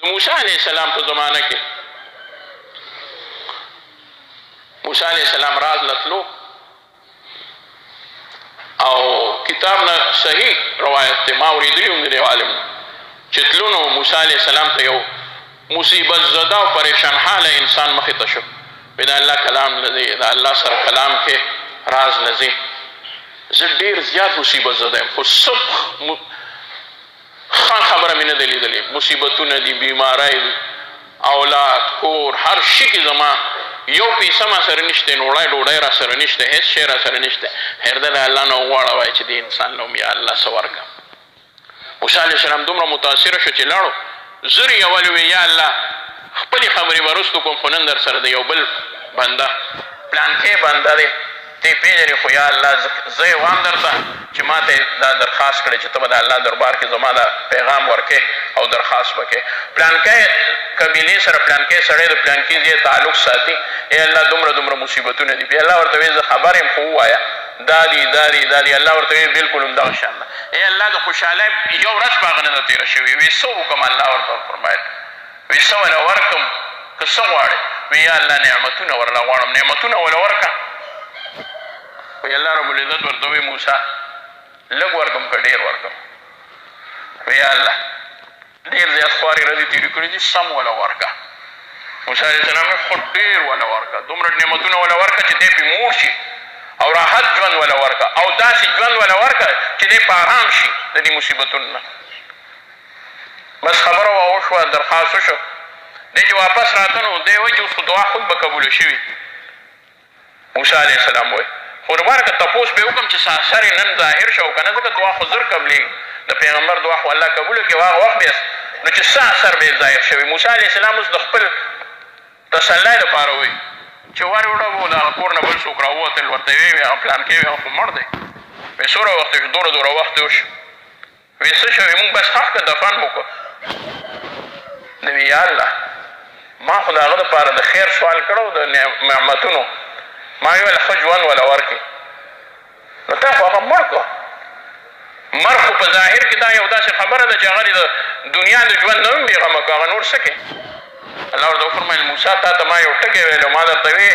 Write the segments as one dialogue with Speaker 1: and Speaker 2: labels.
Speaker 1: د موسی علیه السلام په زمانه کې موسی علیه السلام راز لتلو او کتاب نه صحیح روایت دی ما اورېدلی هم د دې عالم چې تلو نو موسی علیه السلام ته یو مصیبت زده او پریشان حاله انسان مخې ته شو وی د الله کلام لدی د الله سره کلام کې راز لځي زه ډېر زیات مصیبت زده یم خو ښه خبره مې نه ده لیدلې مصیبتونه دي بیماری دي اولاد کور هر شي کې زما یو پیسه ما سره نشته نوړی ډوډۍ را سره نشته هېڅ شی را سره نشته خیر ده د الله نه وغواړه وایي چې دې انسان له یا الله څه ورکړه موسی علیه السلام دومره متاثره شو چې لاړو زر یې ولې وی یا الله خپلې خبرې به وروستو کوم خو نن در سره د یو بل بنده پلانکې بنده دی ته یې پېژنې خو یا الله زه یې وایم درته چې ما ته دا درخواست کړی چې ته به د الله دربار کې زما دا پیغام ورکې او درخواست وکې پلانکی قبیلې سره پلانکی سړی د پلانکي ځای تعلق ساتي ای الله دومره دومره مصیبتونه دي بیا الله ورته وایي زه خبر یم خو ووایه دا دي الله ورته وایي بلکل همدغه شان ده ای الله د خوشحالۍ یو ورځ په هغه نه ده تېره شوې وی څه وکړم الله ورته وفرمایل وی څه وله ورکړم که څه غواړې وی یا الله نعمتونه ورله غواړم نعمتونه وله ورکړه وی الله ربالعزت ورته وی موسی لږ ورکړم که ډېر ورکړم وی یا الله ډېر زیات خوارې ورځې تېرې کړي دي سم وله ورکړه موسی علیه السلام خو ډېر وله ورکړه دومره نعمتونه وله ورکړه چې دی پې موړ شي او راحت ژوند وله ورکړه او داسې ژوند وله ورکړه چې دی په ارام شي د دې مصیبتونو نه بس خبره وشوه درخواست وشو دی چې واپس راته نو دی وایي چې اوس خو دعا خود به قبوله شوي موسی علیه السلام وایي خو نوباره که تپوس به وکړم چې سر یې نن ظاهر شو که نه ځکه دعا خو زر قبلېږي د پیغمبر دعا خو الله قبوله کړي هغه وخت بیا نو چې څه اثر به یې ظاهر شوی موسی علیه السلام اوس د خپل تسلی دپاره وایي چې ور وړه به د هغه کور نه بل څوک راووتل ورته ویې وي هغه پلانکې وي هغه خو مړ دی وایي څومره وخت شو دومره وخت وشو وایي څه شوی موږ بس حق که دفن وکړو د وی یا الله ما خو د هغه دپاره د خیر سوال کړی د نعمتونو ما ویل ښه ژوند وله ورکړي نو تا خو هغه مړ کړو مر خو په ظاهر کې دا یو داسې خبره ده چې هغه د دنیا د ژوند نه هم بېغمه کړو هغه نور څه کې الله ورته وفرمیل موسی تا ته ما یو ټکی ویلو ما درته وی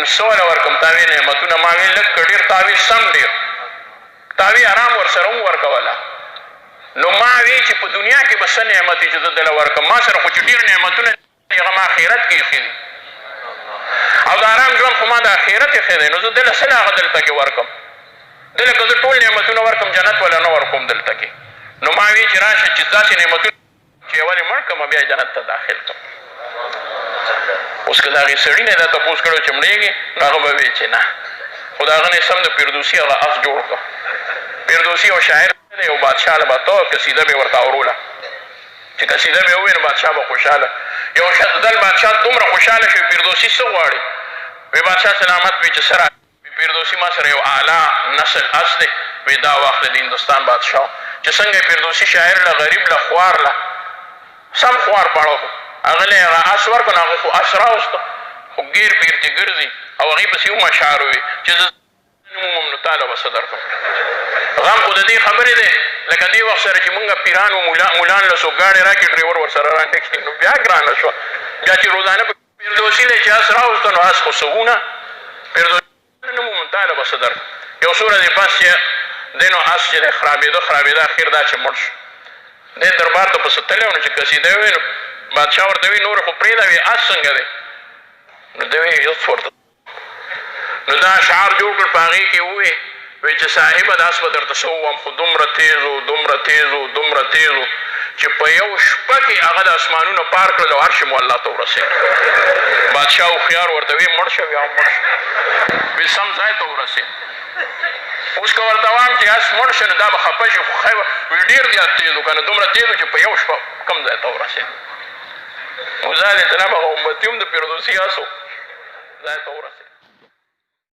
Speaker 1: څه وله ورکړم تا وی نعمتونه ما وی لږ که ډېر تا وی سم ډېر تا وی ارام ورسره هم ورکوله نو ما وی چې په دنیا کې به څه نعمت وي چې زه دله ورکړم ما سره خو چې ډېر نعمتونه دي هغه ما آخرت کې ایښي دي او د ارام ژوند خو ما د آخرت ایښی دی نو زه دله څه هغه دلته کې ورکړم دله که زه ټول نعمتونه ورکړم جنت وله نه ورکوم دلته کې نو ما وی چې راشه چې داسې نعمتونه چې ولې مړ کړم بیا جنت ته داخل کړم اوس که د هغې سړي نه دا تپوس کړی چې مړېږي نو هغه به وی چې نه خو د هغه نه سم د فردوسي هغه اس جوړ کړ فردوسي یو شاعر دی یو بادشاه له به ته قصیده به یې ورته اوروله چې قصیده به یې ووایي نو بادشاه به خوشحاله یو ځل بادشاه دومره خوشحاله شو فردوسي څه غواړي وی بادشاه سلامت وی چې سره فردوسي ما سره یو اعلی نسل اس دی وی دا واخله د هندوستان بادشاه چې څنګه فردوسي شاعر له غریب له خوار له سم خوار پاړه هغه له هغه اس ورکړو نو هغه خو اس راوسته خو ګیر پیر چې ګرځي او هغې پسې هم اشعار وي چې زه نومومم نو تا له به څه درکړم غم خو د دې خبرې دی لکه دې وخت سره چې مونږ پیران و مولان له څوک ګاډۍ راکړي ډریور ورسره رانږدې نو بیا ګرانه شوه بیا چې روزانه په فردوسي دی چې اس راوسته نو اس خو سوونه فردوسي نومومم تا له به څه درکړم یو څومره دې پس چې دی نو اس چې دی خرابېده اخر دا چې مړ شو دی دربار ته پسې تللی و نو چې قصیده ووایي نو بادشاه ورته وی نور خو پرېږده وي اس څنګه دی نو دی وی یوس ورته نو دا اشعار جوړ کړ په هغې کې ووایي وی چې صاحبه دا اس به درته څه ووایم خو دومره تیز و چې په یو شپه کې هغه د اسمانونه پار کړل او عرش مو الله ته ورسېد بادشاه هوښیار ورته وی مړ شه بیا هم مړ شه وی سم ځای ته ورسېد اوس که ورته وایم چې اس مړ شه نو دا به خفه شي خو ښی وی ډېر زیات تیز و که نه دومره تیز و چې په یو شپه کوم ځای ته ورسېد موسی علیه السلام هغه امتي هم د فردوسي اس و ځای ته ورسېد